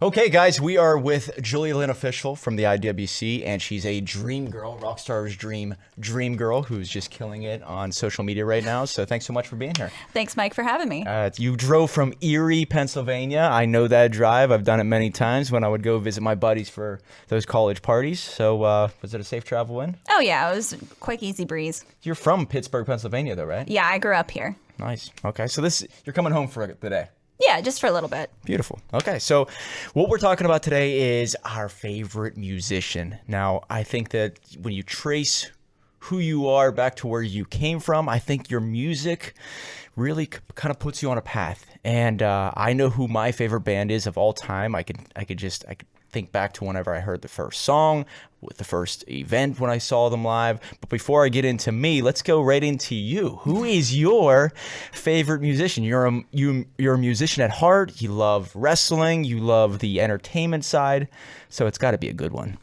Okay, guys, we are with Julia Lynn Official from the IWC, and she's a dream girl, Rockstar's dream girl, who's just killing it on social media right now. So thanks so much for being here. Thanks, Mike, for having me. You drove from Erie, Pennsylvania. I know that drive. I've done it many times when I would go visit my buddies for those college parties. So was it a safe travel in? Oh, yeah, it was a quick, easy breeze. You're from Pittsburgh, Pennsylvania, though, right? Yeah, I grew up here. Nice. Okay, so you're coming home for the day. Yeah, just for a little bit. Beautiful. Okay, so what we're talking about today is our favorite musician. Now, I think that when you trace who you are back to where you came from, I think your music really kind of puts you on a path. And I know who my favorite band is of all time. I could think back to whenever I heard the first song, with the first event when I saw them live. But before I get into me, let's go right into you. Who is your favorite musician? You're a musician at heart. You love wrestling. You love the entertainment side. So it's got to be a good one.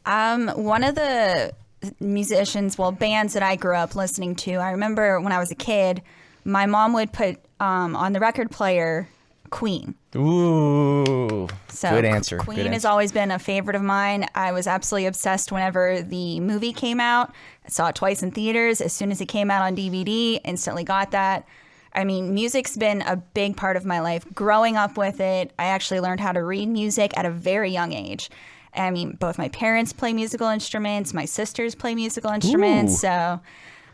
One of the bands that I grew up listening to, I remember when I was a kid, my mom would put on the record player Queen. Ooh, so good answer. Queen has always been a favorite of mine. I was absolutely obsessed whenever the movie came out. I saw it twice in theaters. As soon as it came out on DVD, instantly got that. I mean, music's been a big part of my life. Growing up with it, I actually learned how to read music at a very young age. I mean, both my parents play musical instruments. My sisters play musical instruments. Ooh. So,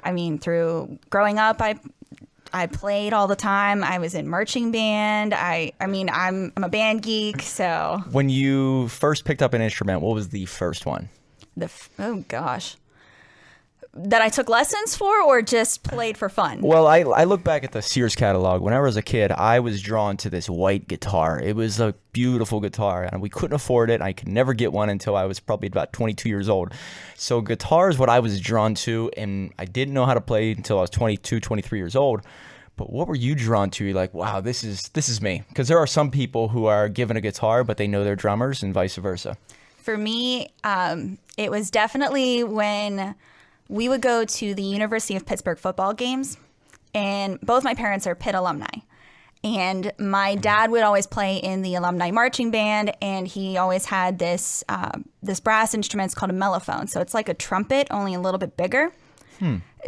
I mean, through growing up, I played all the time. I was in marching band. I'm a band geek. So when you first picked up an instrument, what was the first one? Oh gosh, that I took lessons for or just played for fun? Well, I look back at the Sears catalog. When I was a kid, I was drawn to this white guitar. It was a beautiful guitar, and we couldn't afford it. I could never get one until I was probably about 22 years old. So guitar is what I was drawn to, and I didn't know how to play until I was 22, 23 years old. But what were you drawn to? You're like, wow, this is me. Because there are some people who are given a guitar, but they know they're drummers, and vice versa. For me, it was definitely when we would go to the University of Pittsburgh football games, and both my parents are Pitt alumni. And my dad would always play in the alumni marching band, and he always had this brass instrument. It's called a mellophone. So it's like a trumpet, only a little bit bigger.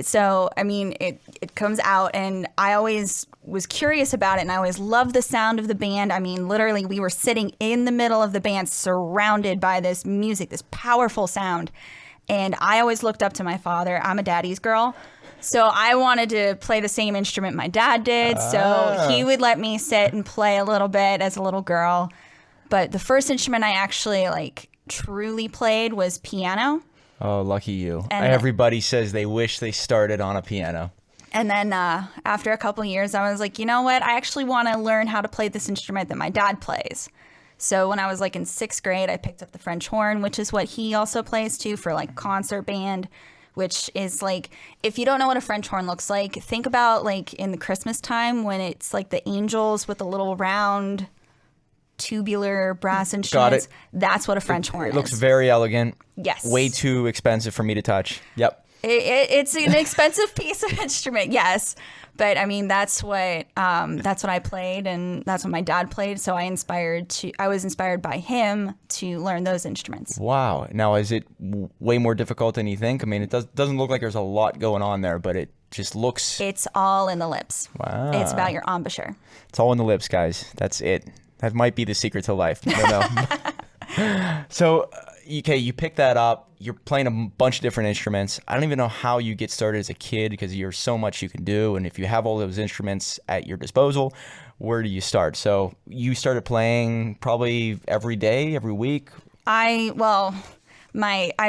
So, I mean, it comes out, and I always was curious about it, and I always loved the sound of the band. I mean, literally, we were sitting in the middle of the band surrounded by this music, this powerful sound. And I always looked up to my father. I'm a daddy's girl. So I wanted to play the same instrument my dad did. So he would let me sit and play a little bit as a little girl. But the first instrument I actually truly played was piano. Oh, lucky you. And everybody says they wish they started on a piano. And then after a couple of years, I was like, you know what? I actually want to learn how to play this instrument that my dad plays. So when I was in 6th grade, I picked up the French horn, which is what he also plays too for concert band, which is if you don't know what a French horn looks like, think about in the Christmas time when it's the angels with the little round tubular brass instruments. Got it. That's what a French horn is. It looks very elegant. Yes. Way too expensive for me to touch. Yep. It's an expensive piece of instrument, yes. But I mean, that's what I played, and that's what my dad played. So I was inspired by him to learn those instruments. Wow. Now, is it way more difficult than you think? I mean, it doesn't look like there's a lot going on there, but it just looks. It's all in the lips. Wow. It's about your embouchure. It's all in the lips, guys. That's it. That might be the secret to life. I don't know. So, okay, you pick that up. You're playing a bunch of different instruments. I don't even know how you get started as a kid because there's so much you can do. And if you have all those instruments at your disposal, where do you start? So you started playing probably every day, every week? I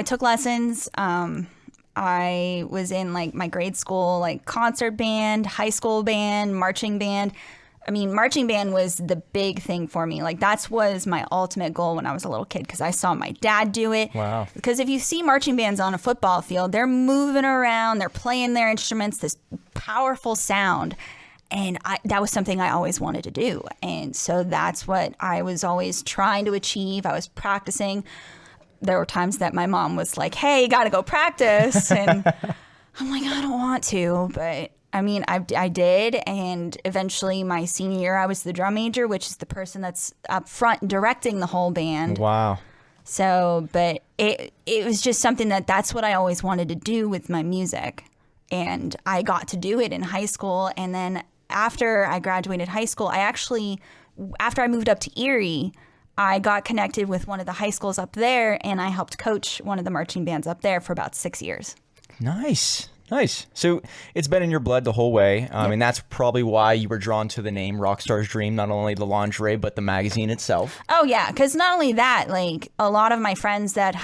took lessons. I was in my grade school, concert band, high school band, marching band. I mean, marching band was the big thing for me. That was my ultimate goal when I was a little kid because I saw my dad do it. Wow. Because if you see marching bands on a football field, they're moving around, they're playing their instruments, this powerful sound. And that was something I always wanted to do. And so that's what I was always trying to achieve. I was practicing. There were times that my mom was like, hey, you got to go practice. And I'm like, I don't want to, but I mean, I did, and eventually my senior year, I was the drum major, which is the person that's up front directing the whole band. Wow. So, but it was just something that's what I always wanted to do with my music, and I got to do it in high school. And then after I graduated high school, after I moved up to Erie, I got connected with one of the high schools up there, and I helped coach one of the marching bands up there for about 6 years. Nice. So it's been in your blood the whole way. And that's probably why you were drawn to the name Rockstar's Dream, not only the lingerie, but the magazine itself. Oh, yeah. Because not only that, like a lot of my friends that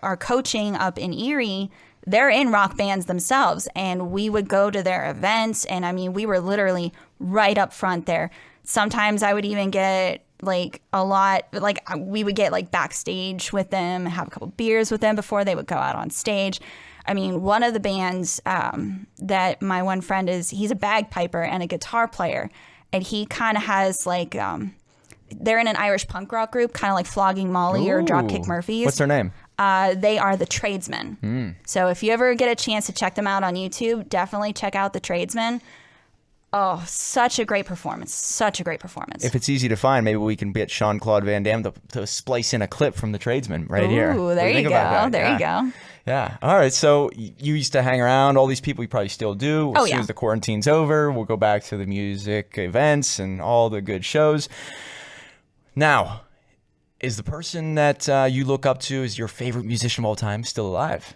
are coaching up in Erie, they're in rock bands themselves. And we would go to their events. And I mean, we were literally right up front there. Sometimes I would even get like a lot, like we would get like backstage with them, have a couple beers with them before they would go out on stage. I mean, one of the bands that my one friend he's a bagpiper and a guitar player. And he kind of has like, they're in an Irish punk rock group, kind of like Flogging Molly or Dropkick Murphys. What's their name? They are the Tradesmen. So if you ever get a chance to check them out on YouTube, definitely check out the Tradesmen. Oh, such a great performance. If it's easy to find, maybe we can get Jean-Claude Van Damme to splice in a clip from the Tradesmen right here. Ooh, there you go. There you go. Yeah. All right. So you used to hang around all these people. You probably still do. As soon as the quarantine's over, we'll go back to the music events and all the good shows. Now, is the person that you look up to as your favorite musician of all time still alive?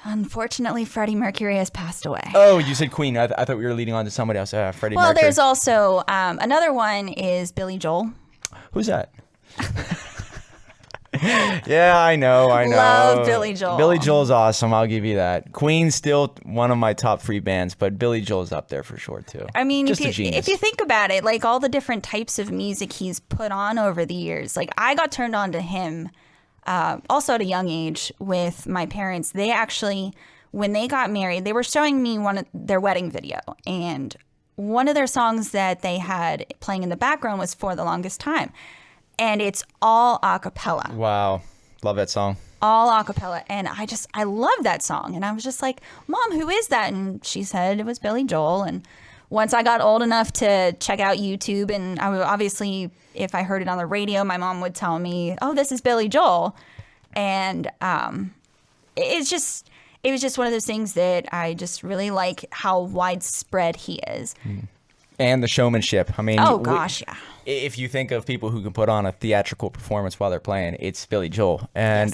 Unfortunately, Freddie Mercury has passed away. Oh, you said Queen. I thought we were leading on to somebody else. Freddie Mercury. Well, there's also another one is Billy Joel. Who's that? Yeah, I know. Love Billy Joel. Billy Joel's awesome. I'll give you that. Queen's still one of my top 3 bands, but Billy Joel's up there for sure too. I mean, just a genius. If you think about it, like all the different types of music he's put on over the years, like I got turned on to him also at a young age with my parents. They actually, when they got married, they were showing me their wedding video, and one of their songs that they had playing in the background was For the Longest Time. And it's all a cappella. Wow. Love that song. All a cappella. And I love that song. And I was just like, Mom, who is that? And she said it was Billy Joel. And once I got old enough to check out YouTube, and I would obviously, if I heard it on the radio, my mom would tell me, oh, this is Billy Joel. And it was just one of those things that I just really like how widespread he is. And the showmanship. I mean, oh gosh, yeah. If you think of people who can put on a theatrical performance while they're playing, it's Billy Joel. And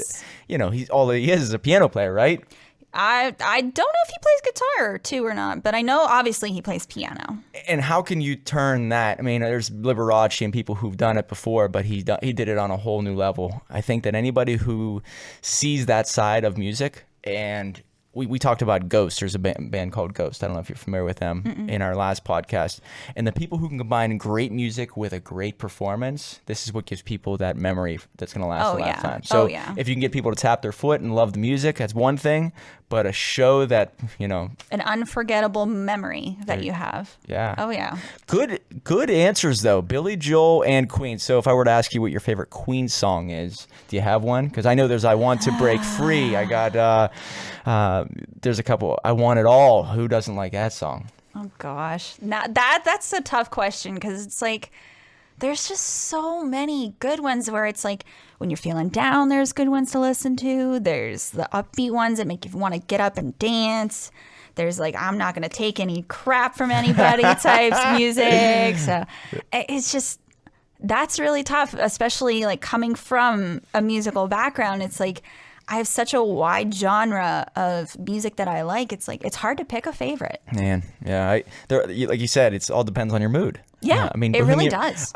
you know, all he is a piano player, right? I don't know if he plays guitar too or not, but I know obviously he plays piano. And how can you turn that? I mean, there's Liberace and people who've done it before, but he did it on a whole new level. I think that anybody who sees that side of music, and we talked about Ghost. There's a band called Ghost. I don't know if you're familiar with them in our last podcast. And the people who can combine great music with a great performance, this is what gives people that memory that's going to last a lifetime. So if you can get people to tap their foot and love the music, that's one thing. But a show that, you know, an unforgettable memory that you have. Yeah. Oh, yeah. Good answers, though. Billy Joel and Queen. So if I were to ask you what your favorite Queen song is, do you have one? Because I know there's I Want to Break Free. I got, there's a couple. I Want It All. Who doesn't like that song? Oh, gosh. Now, that's a tough question because it's like, there's just so many good ones where it's like when you're feeling down, there's good ones to listen to. There's the upbeat ones that make you want to get up and dance. There's like, I'm not going to take any crap from anybody types music. So it's just, that's really tough, especially like coming from a musical background. It's like, I have such a wide genre of music that I like. It's like, it's hard to pick a favorite. Man, yeah. Like you said, it all depends on your mood. Yeah, I mean, it really does.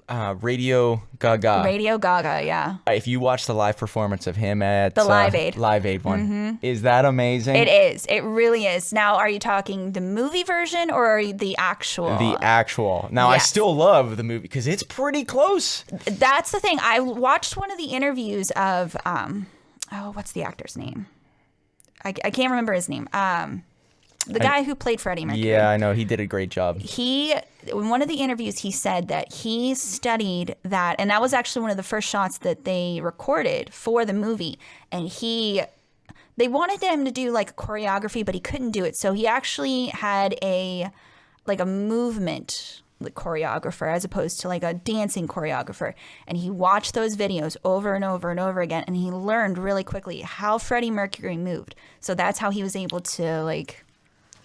Radio Gaga. Radio Gaga, yeah. If you watch the live performance of him at the Live Aid. Live Aid one, is that amazing? It is. It really is. Now, are you talking the movie version or the actual? The actual. Now, yes. I still love the movie because it's pretty close. That's the thing. I watched one of the interviews of, what's the actor's name? I can't remember his name. The guy who played Freddie Mercury. Yeah, I know. He did a great job. In one of the interviews, he said that he studied that, and that was actually one of the first shots that they recorded for the movie. And they wanted him to do like a choreography, but he couldn't do it. So he actually had a movement choreographer as opposed to like a dancing choreographer. And he watched those videos over and over and over again. And he learned really quickly how Freddie Mercury moved. So that's how he was able to like,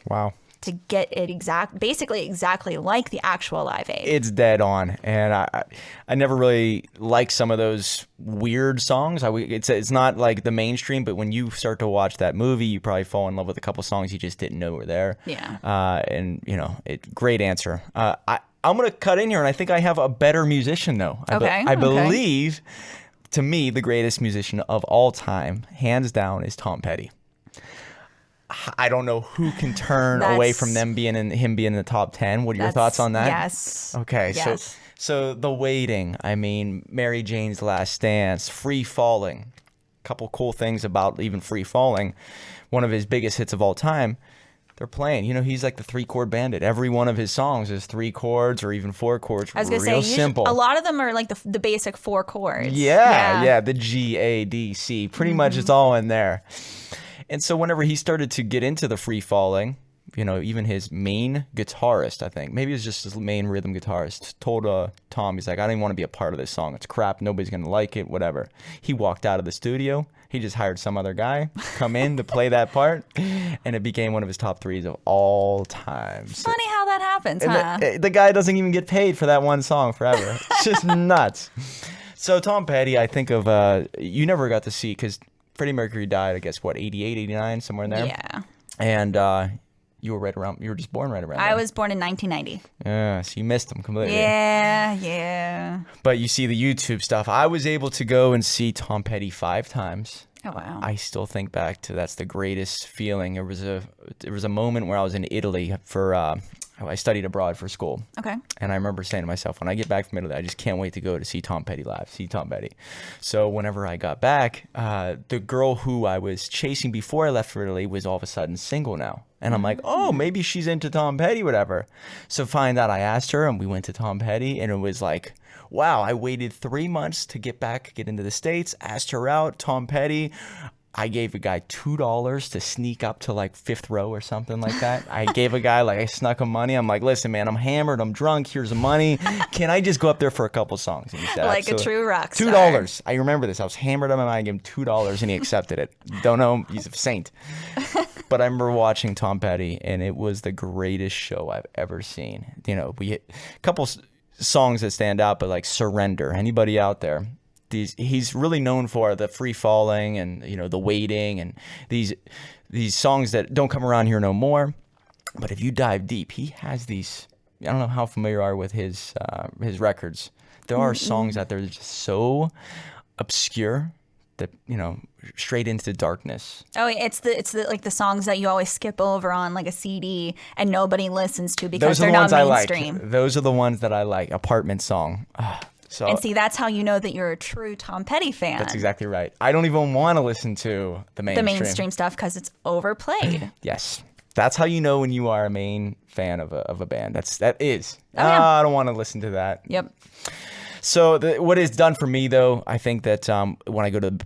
wow, to get it basically exactly like the actual Live Aid. It's dead on. And I never really liked some of those weird songs. It's not like the mainstream, but when you start to watch that movie, you probably fall in love with a couple songs you just didn't know were there. Yeah. And great answer. I'm going to cut in here, and I think I have a better musician, though. I believe, to me, the greatest musician of all time, hands down, is Tom Petty. I don't know who can turn away from him being in the top 10. What are your thoughts on that? Yes. Okay. Yes. So The Waiting, I mean, Mary Jane's Last Dance, Free Falling. A couple cool things about even Free Falling. One of his biggest hits of all time. They're playing. He's like the 3-chord bandit. Every one of his songs is 3 chords or even 4 chords. I was going to say, simple. A lot of them are like the basic 4 chords. Yeah. The G, A, D, C. Pretty much it's all in there. And so whenever he started to get into the free falling, even his main guitarist, I think, maybe it was just his main rhythm guitarist, told Tom, he's like, I don't even want to be a part of this song. It's crap. Nobody's going to like it, whatever. He walked out of the studio. He just hired some other guy come in to play that part, and it became one of his top 3s of all time. So, funny how that happens, huh? The guy doesn't even get paid for that one song forever. It's just nuts. So Tom Petty, I think of, you never got to see, because Freddie Mercury died, I guess, 88, 89, somewhere in there? Yeah. And you were just born right around I then. was born in 1990. Yeah, so you missed him completely. Yeah. But you see the YouTube stuff. I was able to go and see Tom Petty 5 times. Oh, wow. I still think back to that's the greatest feeling. There was a moment where I was in Italy for I studied abroad for school. Okay. And I remember saying to myself, when I get back from Italy, I just can't wait to go to see Tom Petty live, see Tom Petty. So whenever I got back, the girl who I was chasing before I left for Italy was all of a sudden single now. And I'm like, oh, maybe she's into Tom Petty, whatever. So find out, I asked her, and we went to Tom Petty, and it was like, wow, I waited 3 months to get into the States, asked her out, Tom Petty. I gave a guy $2 to sneak up to like 5th row or something like that. I gave a guy, I snuck him money. I'm like, listen, man, I'm hammered, I'm drunk, here's the money. Can I just go up there for a couple songs? And he said, like absolutely. A true rock star. $2. I remember this. I was hammered on my mind. I gave him $2 and he accepted it. Don't know, he's a saint. But I remember watching Tom Petty, and it was the greatest show I've ever seen. We hit a couple songs that stand out, but like Surrender. Anybody out there? He's really known for the Free Falling and The Waiting and these songs that don't come around here no more. But if you dive deep, he has these. I don't know how familiar you are with his records. There are songs out there that are just so obscure that straight into darkness. Oh, it's the like the songs that you always skip over on like a CD and nobody listens to because they're not mainstream. Those are the ones that I like. Apartment Song. So, and see, that's how you know that you're a true Tom Petty fan. That's exactly right. I don't even want to listen to the mainstream stuff because it's overplayed. Yes. That's how you know when you are a main fan of a band. That is. Oh, yeah. I don't want to listen to that. Yep. So what it's done for me, though, I think that when I go to,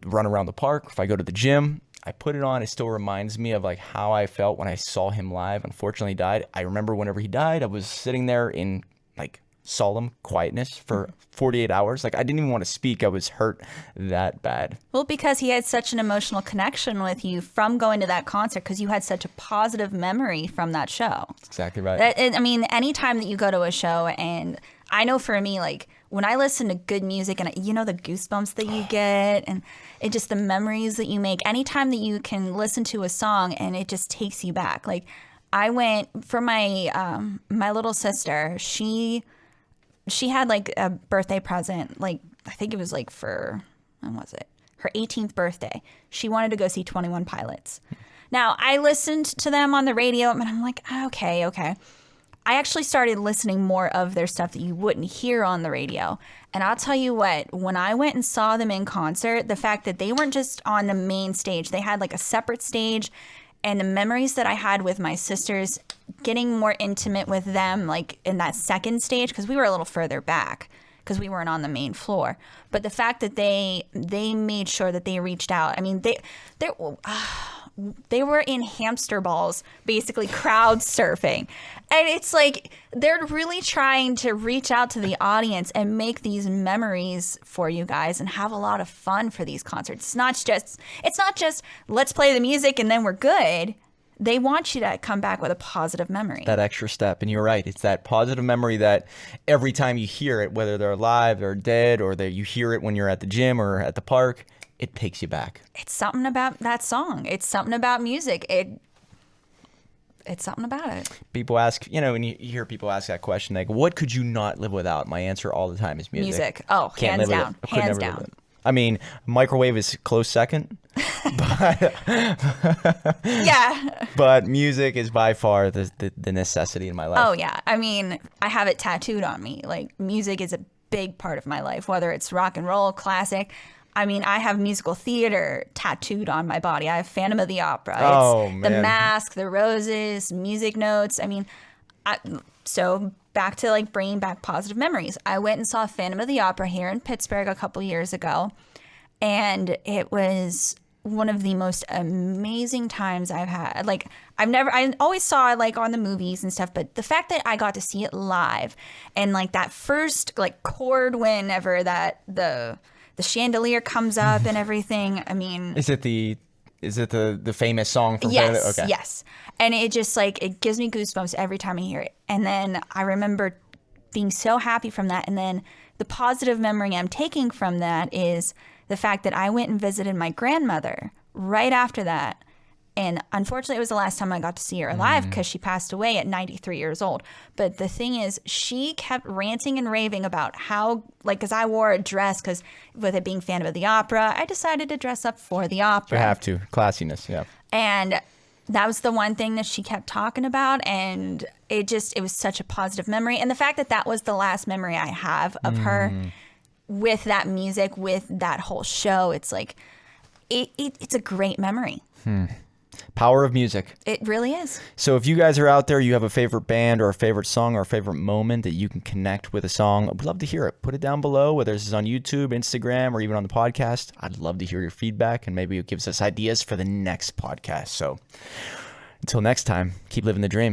run around the park, if I go to the gym, I put it on. It still reminds me of like how I felt when I saw him live. Unfortunately, he died. I remember whenever he died, I was sitting there in like solemn quietness for 48 hours. Like I didn't even want to speak. I was hurt that bad. Well, because he had such an emotional connection with you from going to that concert because you had such a positive memory from that show. That's exactly right. Anytime that you go to a show, and I know for me, like when I listen to good music and the goosebumps that you get and it just the memories that you make, anytime that you can listen to a song and it just takes you back. Like I went for my little sister, she had like a birthday present, like I think it was like for, when was it? Her 18th birthday. She wanted to go see 21 Pilots. Now, I listened to them on the radio and I'm like, okay. I actually started listening more of their stuff that you wouldn't hear on the radio. And I'll tell you what, when I went and saw them in concert, the fact that they weren't just on the main stage, they had like a separate stage. And the memories that I had with my sisters, getting more intimate with them, like in that second stage, because we were a little further back. because we weren't on the main floor. But the fact that they made sure that they reached out. I mean, they were in hamster balls, basically crowd surfing. And it's like they're really trying to reach out to the audience and make these memories for you guys and have a lot of fun for these concerts. It's not just let's play the music and then we're good. They want you to come back with a positive memory. That extra step. And you're right. It's that positive memory that every time you hear it, whether they're alive or dead, or that you hear it when you're at the gym or at the park, it takes you back. It's something about that song. It's something about music. It's something about it. People ask, when you hear people ask that question, like, what could you not live without? My answer all the time is music. Music. Oh, hands down. Hands down. I mean, microwave is close second. But yeah. But music is by far the necessity in my life. Oh, yeah. I mean, I have it tattooed on me. Like, music is a big part of my life, whether it's rock and roll, classic. I mean, I have musical theater tattooed on my body. I have Phantom of the Opera. It's The Mask, The Roses, music notes. I mean, so back to like bringing back positive memories. I went and saw Phantom of the Opera here in Pittsburgh a couple years ago, and it was one of the most amazing times I've had. Like, I always saw it like on the movies and stuff, but the fact that I got to see it live and like that first like chord whenever that the chandelier comes up and everything. I mean, is it the famous song from Yes, okay. Yes. And it just like, it gives me goosebumps every time I hear it. And then I remember being so happy from that. And then the positive memory I'm taking from that is the fact that I went and visited my grandmother right after that. And unfortunately, it was the last time I got to see her alive because she passed away at 93 years old. But the thing is, she kept ranting and raving about how, like, because I wore a dress, because with it being Phantom of the Opera, I decided to dress up for the opera. You have to. Classiness, yeah. And that was the one thing that she kept talking about. And it was such a positive memory. And the fact that that was the last memory I have of her with that music, with that whole show, it's like, it's a great memory. Power of music. It really is. So if you guys are out there, you have a favorite band or a favorite song or a favorite moment that you can connect with a song, I'd love to hear it. Put it down below, whether this is on YouTube, Instagram, or even on the podcast. I'd love to hear your feedback, and maybe it gives us ideas for the next podcast. So until next time, keep living the dream.